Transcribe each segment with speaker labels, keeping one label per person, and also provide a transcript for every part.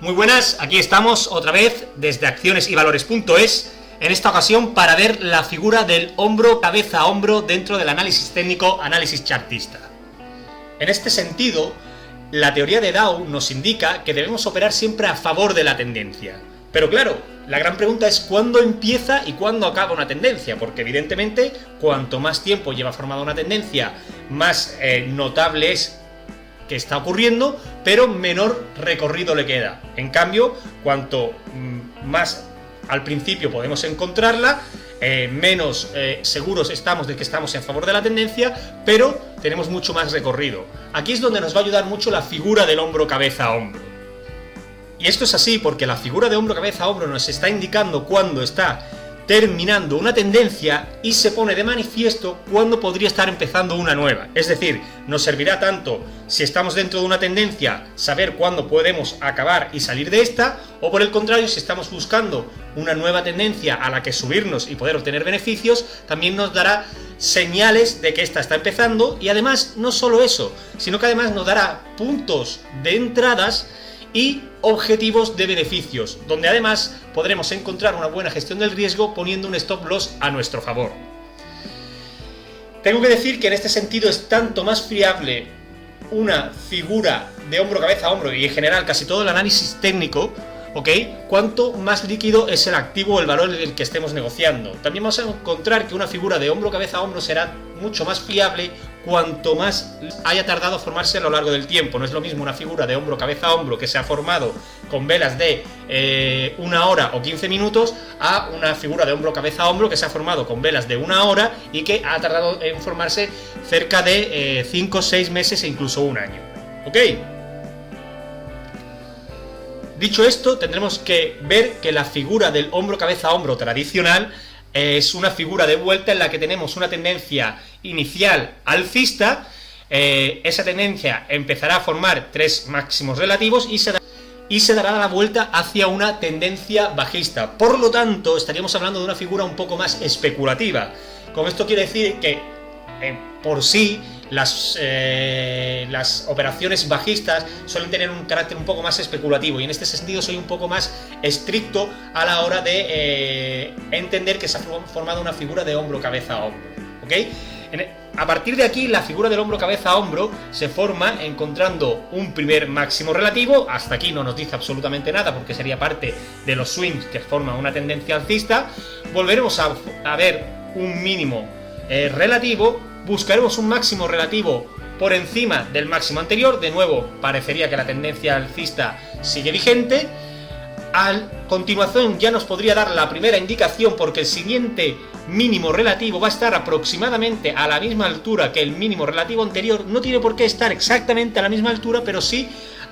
Speaker 1: Muy buenas, aquí estamos otra vez desde accionesyvalores.es, en esta ocasión para ver la figura del hombro cabeza a hombro dentro del análisis técnico, análisis chartista. En este sentido, la teoría de Dow nos indica que debemos operar siempre a favor de la tendencia. Pero claro, la gran pregunta es cuándo empieza y cuándo acaba una tendencia, porque evidentemente cuanto más tiempo lleva formada una tendencia, más notable es que está ocurriendo, pero menor recorrido le queda. En cambio, cuanto más al principio podemos encontrarla, menos seguros estamos de que estamos en favor de la tendencia, pero tenemos mucho más recorrido. Aquí es donde nos va a ayudar mucho la figura del hombro cabeza a hombro. Y esto es así porque la figura de hombro cabeza a hombro nos está indicando cuándo está terminando una tendencia y se pone de manifiesto cuándo podría estar empezando una nueva. Es decir, nos servirá tanto si estamos dentro de una tendencia saber cuándo podemos acabar y salir de esta, o por el contrario, si estamos buscando una nueva tendencia a la que subirnos y poder obtener beneficios, también nos dará señales de que esta está empezando. Y además, no solo eso, sino que además nos dará puntos de entradas y objetivos de beneficios, donde además podremos encontrar una buena gestión del riesgo poniendo un stop loss a nuestro favor. Tengo que decir que en este sentido es tanto más fiable una figura de hombro cabeza a hombro y en general casi todo el análisis técnico, ¿ok?, cuanto más líquido es el activo o el valor en el que estemos negociando. También vamos a encontrar que una figura de hombro cabeza a hombro será mucho más fiable cuanto más haya tardado a formarse a lo largo del tiempo. No es lo mismo una figura de hombro cabeza a hombro que se ha formado con velas de 1 hora o 15 minutos a una figura de hombro cabeza a hombro que se ha formado con velas de 1 hora y que ha tardado en formarse cerca de 5 o 6 meses e incluso un año. ¿Ok? Dicho esto, tendremos que ver que la figura del hombro cabeza a hombro tradicional es una figura de vuelta en la que tenemos una tendencia inicial alcista. Esa tendencia empezará a formar 3 máximos relativos y se dará la vuelta hacia una tendencia bajista. Por lo tanto, estaríamos hablando de una figura un poco más especulativa. Con esto quiere decir que por sí las operaciones bajistas suelen tener un carácter un poco más especulativo, y en este sentido soy un poco más estricto a la hora de entender que se ha formado una figura de hombro cabeza a hombro, ¿ok? A partir de aquí, la figura del hombro cabeza a hombro se forma encontrando un primer máximo relativo. Hasta aquí no nos dice absolutamente nada porque sería parte de los swings que forman una tendencia alcista. Volveremos a ver un mínimo relativo. Buscaremos un máximo relativo por encima del máximo anterior. De nuevo, parecería que la tendencia alcista sigue vigente. A continuación ya nos podría dar la primera indicación, porque el siguiente mínimo relativo va a estar aproximadamente a la misma altura que el mínimo relativo anterior. No tiene por qué estar exactamente a la misma altura, pero sí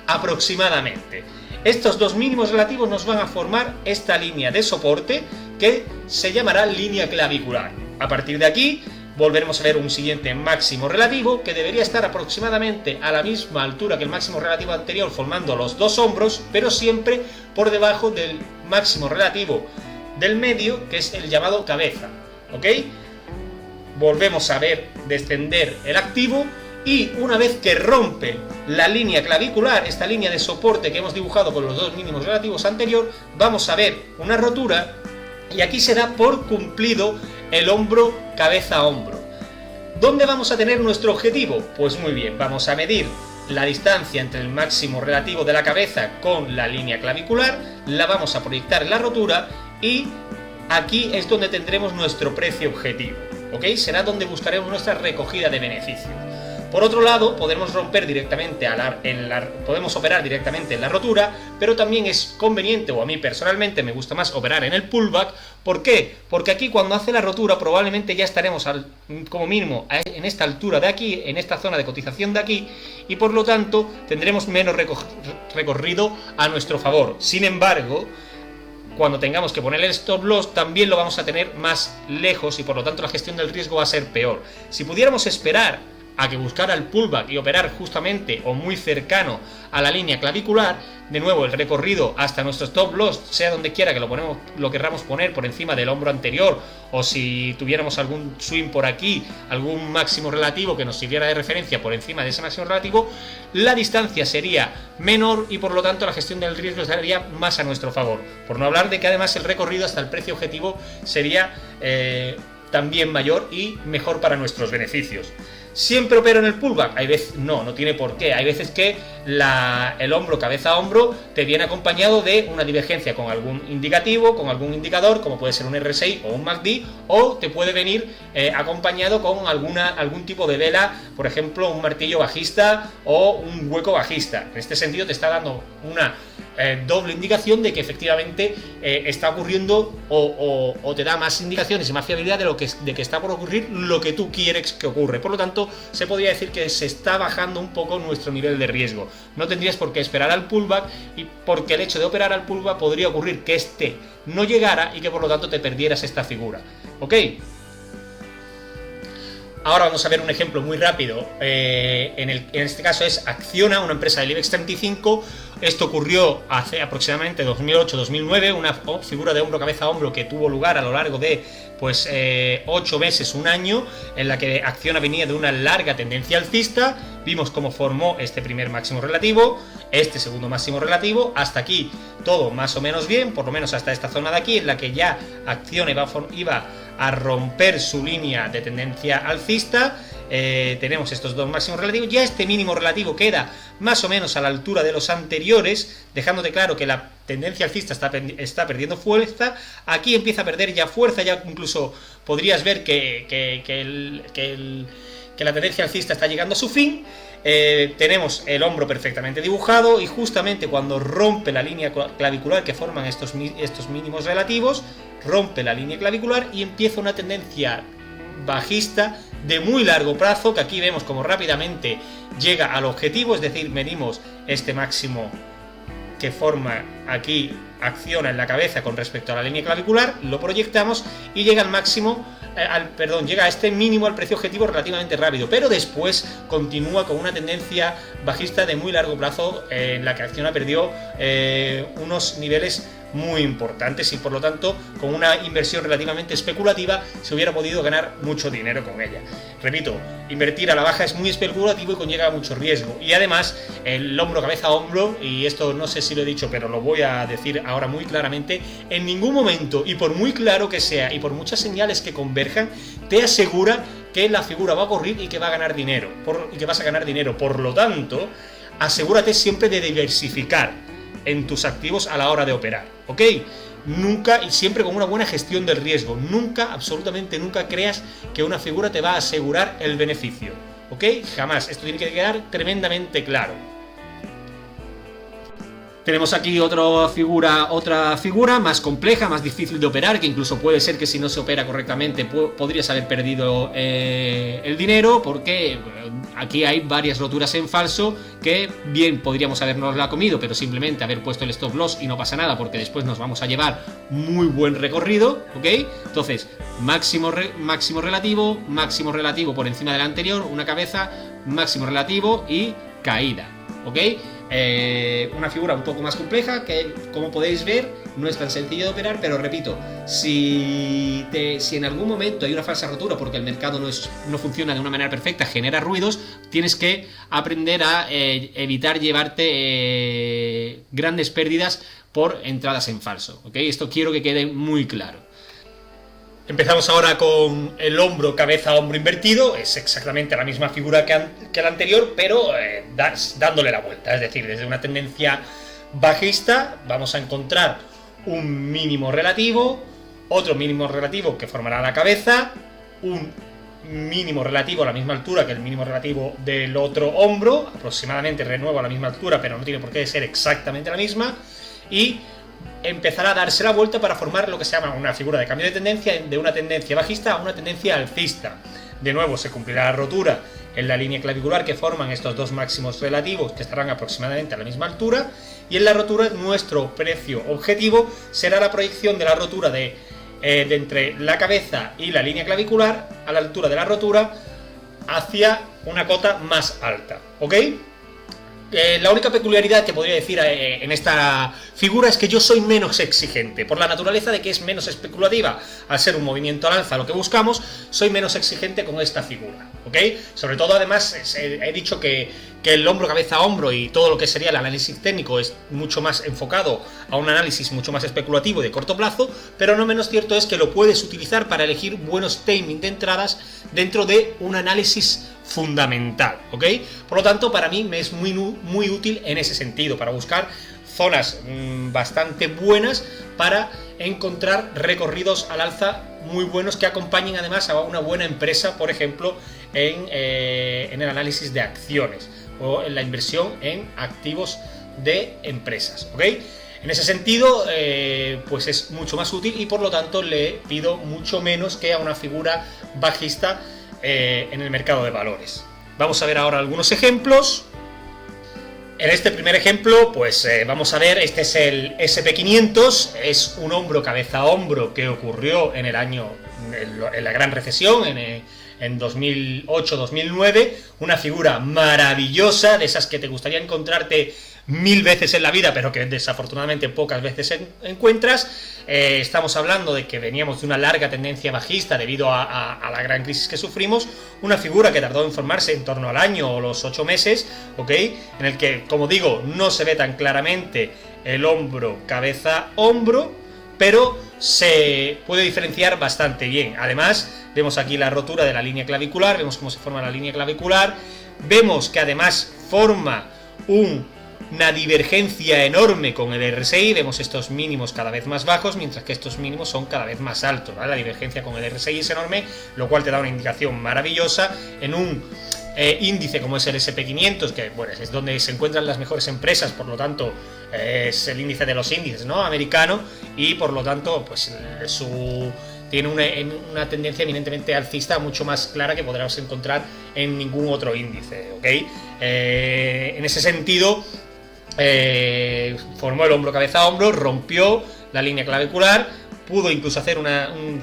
Speaker 1: aproximadamente. Estos dos mínimos relativos nos van a formar esta línea de soporte que se llamará línea clavicular. A partir de aquí volveremos a ver un siguiente máximo relativo que debería estar aproximadamente a la misma altura que el máximo relativo anterior, formando los dos hombros, pero siempre por debajo del máximo relativo del medio, que es el llamado cabeza, ¿ok? Volvemos a ver descender el activo, y una vez que rompe la línea clavicular, esta línea de soporte que hemos dibujado con los dos mínimos relativos anterior, vamos a ver una rotura, y aquí se da por cumplido el hombro cabeza a hombro. ¿Dónde vamos a tener nuestro objetivo? Pues muy bien, vamos a medir la distancia entre el máximo relativo de la cabeza con la línea clavicular, la vamos a proyectar en la rotura y aquí es donde tendremos nuestro precio objetivo, ¿ok? Será donde buscaremos nuestra recogida de beneficios. Por otro lado, podemos romper directamente podemos operar directamente en la rotura, pero también es conveniente, o a mí personalmente me gusta más operar en el pullback. ¿Por qué? Porque aquí cuando hace la rotura probablemente ya estaremos como mínimo en esta altura de aquí, en esta zona de cotización de aquí, y por lo tanto tendremos menos recorrido a nuestro favor. Sin embargo, cuando tengamos que poner el stop loss también lo vamos a tener más lejos y por lo tanto la gestión del riesgo va a ser peor. Si pudiéramos esperar a que buscara el pullback y operar justamente o muy cercano a la línea clavicular, de nuevo el recorrido hasta nuestro stop loss, sea donde quiera que lo querramos poner, por encima del hombro anterior, o si tuviéramos algún swing por aquí, algún máximo relativo que nos sirviera de referencia por encima de ese máximo relativo, la distancia sería menor y por lo tanto la gestión del riesgo estaría más a nuestro favor. Por no hablar de que además el recorrido hasta el precio objetivo sería también mayor y mejor para nuestros beneficios. ¿Siempre opero en el pullback? Hay veces no tiene por qué. Hay veces que el hombro cabeza a hombro te viene acompañado de una divergencia con algún indicativo, con algún indicador, como puede ser un RSI o un MACD, o te puede venir acompañado con algún tipo de vela, por ejemplo un martillo bajista o un hueco bajista. En este sentido te está dando una doble indicación de que efectivamente está ocurriendo o te da más indicaciones y más fiabilidad de que está por ocurrir lo que tú quieres que ocurre. Por lo tanto, se podría decir que se está bajando un poco nuestro nivel de riesgo. No tendrías por qué esperar al pullback, y porque el hecho de operar al pullback podría ocurrir que este no llegara y que por lo tanto te perdieras esta figura. ¿Ok? Ahora vamos a ver un ejemplo muy rápido. En este caso es Acciona, una empresa del IBEX 35. Esto ocurrió hace aproximadamente 2008-2009, una figura de hombro cabeza a hombro que tuvo lugar a lo largo de 8 meses, un año, en la que Acciona venía de una larga tendencia alcista. Vimos cómo formó este primer máximo relativo, este segundo máximo relativo. Hasta aquí todo más o menos bien, por lo menos hasta esta zona de aquí, en la que ya Acciona iba a romper su línea de tendencia alcista. Tenemos estos dos máximos relativos, ya este mínimo relativo queda más o menos a la altura de los anteriores, dejándote claro que la tendencia alcista está perdiendo fuerza. Aquí empieza a perder ya fuerza, ya incluso podrías ver que la tendencia alcista está llegando a su fin. Tenemos el hombro perfectamente dibujado y justamente cuando rompe la línea clavicular que forman estos mínimos relativos, rompe la línea clavicular y empieza una tendencia bajista de muy largo plazo, que aquí vemos como rápidamente llega al objetivo, es decir, medimos este máximo que forma aquí Acciona en la cabeza con respecto a la línea clavicular, lo proyectamos y llega al máximo, llega a este mínimo al precio objetivo relativamente rápido, pero después continúa con una tendencia bajista de muy largo plazo en la que Acciona perdió unos niveles muy importantes y por lo tanto con una inversión relativamente especulativa se hubiera podido ganar mucho dinero con ella. Repito, invertir a la baja es muy especulativo y conlleva mucho riesgo, y además el hombro cabeza a hombro, y esto no sé si lo he dicho pero lo voy a decir ahora muy claramente, en ningún momento, y por muy claro que sea y por muchas señales que converjan, te asegura que la figura va a ocurrir y que va a ganar dinero, y que vas a ganar dinero. Por lo tanto, asegúrate siempre de diversificar en tus activos a la hora de operar, ¿ok? Nunca, y siempre con una buena gestión del riesgo, nunca, absolutamente nunca creas que una figura te va a asegurar el beneficio, ¿ok? Jamás, esto tiene que quedar tremendamente claro. Tenemos aquí otra figura más compleja, más difícil de operar, que incluso puede ser que si no se opera correctamente podrías haber perdido el dinero, porque aquí hay varias roturas en falso que bien podríamos habernosla comido, pero simplemente haber puesto el stop loss y no pasa nada, porque después nos vamos a llevar muy buen recorrido, ¿ok? Entonces, máximo relativo por encima del anterior, una cabeza, máximo relativo y caída, ¿ok? Una figura un poco más compleja que, como podéis ver, no es tan sencillo de operar, pero repito, si en algún momento hay una falsa rotura porque el mercado no funciona de una manera perfecta, genera ruidos, tienes que aprender a evitar llevarte grandes pérdidas por entradas en falso, ¿ok? Esto quiero que quede muy claro. Empezamos ahora con el hombro cabeza hombro invertido. Es exactamente la misma figura que la anterior, pero dándole la vuelta, es decir, desde una tendencia bajista vamos a encontrar un mínimo relativo, otro mínimo relativo que formará la cabeza, un mínimo relativo a la misma altura que el mínimo relativo del otro hombro, aproximadamente de nuevo a la misma altura, pero no tiene por qué ser exactamente la misma, y empezará a darse la vuelta para formar lo que se llama una figura de cambio de tendencia, de una tendencia bajista a una tendencia alcista. De nuevo se cumplirá la rotura en la línea clavicular que forman estos dos máximos relativos, que estarán aproximadamente a la misma altura, y en la rotura nuestro precio objetivo será la proyección de la rotura de entre la cabeza y la línea clavicular, a la altura de la rotura, hacia una cota más alta, ¿ok? La única peculiaridad que podría decir en esta figura es que yo soy menos exigente, por la naturaleza de que es menos especulativa, al ser un movimiento al alza lo que buscamos, soy menos exigente con esta figura, ¿ok? Sobre todo, además, he dicho que el hombro, cabeza, hombro y todo lo que sería el análisis técnico es mucho más enfocado a un análisis mucho más especulativo y de corto plazo, pero no menos cierto es que lo puedes utilizar para elegir buenos timing de entradas dentro de un análisis fundamental, ¿ok? Por lo tanto, para mí me es muy útil en ese sentido, para buscar zonas bastante buenas para encontrar recorridos al alza muy buenos que acompañen además a una buena empresa, por ejemplo, en el análisis de acciones o en la inversión en activos de empresas, ¿ok? En ese sentido, pues es mucho más útil y por lo tanto le pido mucho menos que a una figura bajista en el mercado de valores. Vamos a ver ahora algunos ejemplos. En este primer ejemplo, pues vamos a ver, este es el SP500, es un hombro cabeza a hombro que ocurrió en el año, en la gran recesión, en 2008-2009, una figura maravillosa, de esas que te gustaría encontrarte 1000 veces en la vida, pero que desafortunadamente pocas veces encuentras. Estamos hablando de que veníamos de una larga tendencia bajista debido a la gran crisis que sufrimos, una figura que tardó en formarse en torno al año o los 8 meses, ¿ok? En el que, como digo, no se ve tan claramente el hombro, cabeza, hombro, pero se puede diferenciar bastante bien. Además, vemos aquí la rotura de la línea clavicular, vemos cómo se forma la línea clavicular, vemos que además forma una divergencia enorme con el RSI, vemos estos mínimos cada vez más bajos, mientras que estos mínimos son cada vez más altos, ¿vale? La divergencia con el RSI es enorme, lo cual te da una indicación maravillosa en un índice como es el SP500, que bueno, es donde se encuentran las mejores empresas, por lo tanto es el índice de los índices, ¿no?, americano, y por lo tanto pues tiene una tendencia eminentemente alcista mucho más clara que podrás encontrar en ningún otro índice, ¿ok? En ese sentido, formó el hombro cabeza a hombro, rompió la línea clavicular, pudo incluso hacer un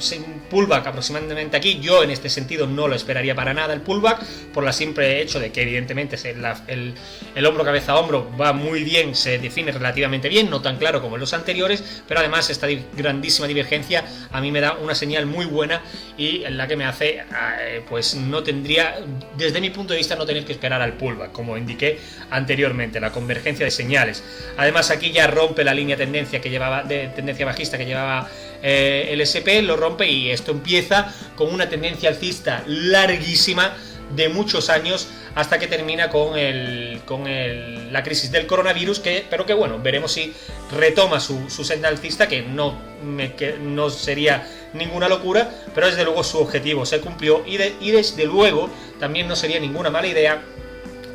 Speaker 1: pullback aproximadamente aquí. Yo en este sentido no lo esperaría para nada el pullback, por el simple hecho de que evidentemente el hombro cabeza a hombro va muy bien, se define relativamente bien, no tan claro como en los anteriores, pero además esta grandísima divergencia a mí me da una señal muy buena y en la que me hace pues no tendría, desde mi punto de vista, no tener que esperar al pullback, como indiqué anteriormente, la convergencia de señales. Además aquí ya rompe la línea tendencia bajista que llevaba el SP, lo rompe y esto empieza con una tendencia alcista larguísima de muchos años hasta que termina con la crisis del coronavirus, pero que bueno, veremos si retoma su senda alcista, que no sería ninguna locura, pero desde luego su objetivo se cumplió y desde luego también no sería ninguna mala idea,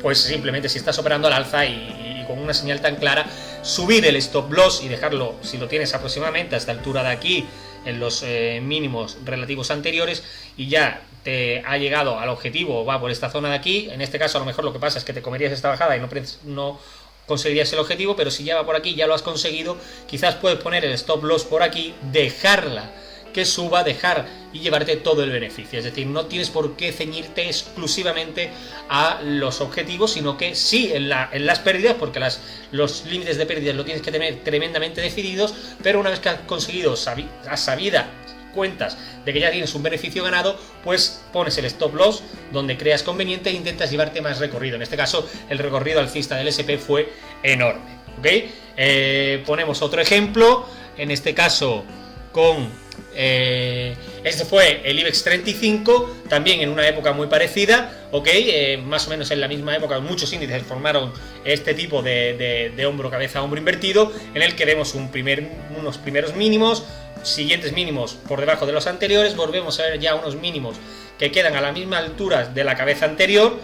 Speaker 1: pues simplemente si estás operando al alza y con una señal tan clara, subir el stop loss y dejarlo, si lo tienes aproximadamente a esta altura de aquí, en los mínimos relativos anteriores, y ya te ha llegado al objetivo, va por esta zona de aquí. En este caso a lo mejor lo que pasa es que te comerías esta bajada y no conseguirías el objetivo, pero si ya va por aquí, ya lo has conseguido, quizás puedes poner el stop loss por aquí, dejarla que suba, dejar y llevarte todo el beneficio. Es decir, no tienes por qué ceñirte exclusivamente a los objetivos, sino que sí en las pérdidas, porque los límites de pérdidas lo tienes que tener tremendamente decididos, pero una vez que has conseguido a sabida cuentas de que ya tienes un beneficio ganado, pues pones el stop loss donde creas conveniente e intentas llevarte más recorrido. En este caso, el recorrido alcista del SP fue enorme, ¿ok? Ponemos otro ejemplo, en este caso con este fue el IBEX 35, también en una época muy parecida, ¿ok? Más o menos en la misma época muchos índices formaron este tipo de hombro cabeza hombro invertido, en el que vemos unos primeros mínimos, siguientes mínimos por debajo de los anteriores, volvemos a ver ya unos mínimos que quedan a la misma altura de la cabeza anterior.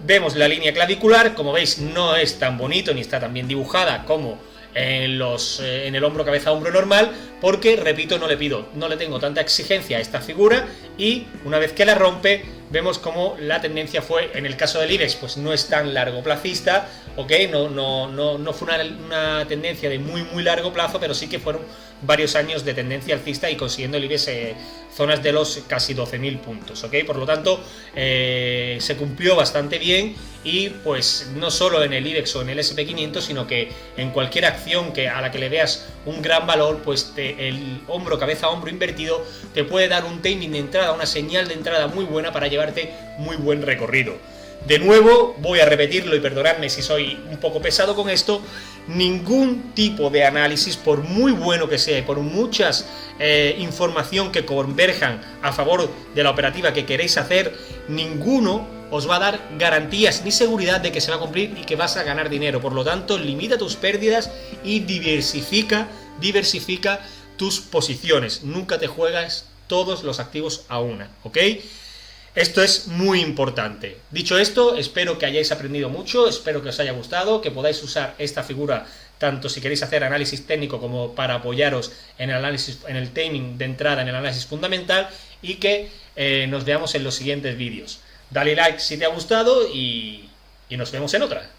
Speaker 1: Vemos la línea clavicular, como veis no es tan bonito ni está tan bien dibujada como en el hombro cabeza hombro normal, porque repito, no le tengo tanta exigencia a esta figura, y una vez que la rompe vemos como la tendencia fue, en el caso del IBEX, pues no es tan largoplacista, ¿ok? No fue una tendencia de muy largo plazo, pero sí que fueron varios años de tendencia alcista y consiguiendo el IBEX zonas de los casi 12.000 puntos, ¿ok? Por lo tanto, se cumplió bastante bien y pues no solo en el IBEX o en el SP500, sino que en cualquier acción a la que le veas un gran valor, pues el hombro, cabeza, hombro invertido te puede dar un timing de entrada, una señal de entrada muy buena para llevarte muy buen recorrido. De nuevo, voy a repetirlo y perdonadme si soy un poco pesado con esto, ningún tipo de análisis, por muy bueno que sea y por muchas información que converjan a favor de la operativa que queréis hacer, ninguno os va a dar garantías ni seguridad de que se va a cumplir y que vas a ganar dinero. Por lo tanto, limita tus pérdidas y diversifica tus posiciones. Nunca te juegas todos los activos a una, ¿ok? Esto es muy importante. Dicho esto, espero que hayáis aprendido mucho, espero que os haya gustado, que podáis usar esta figura tanto si queréis hacer análisis técnico como para apoyaros en el análisis, en el timing de entrada, en el análisis fundamental, y que nos veamos en los siguientes vídeos. Dale like si te ha gustado y nos vemos en otra.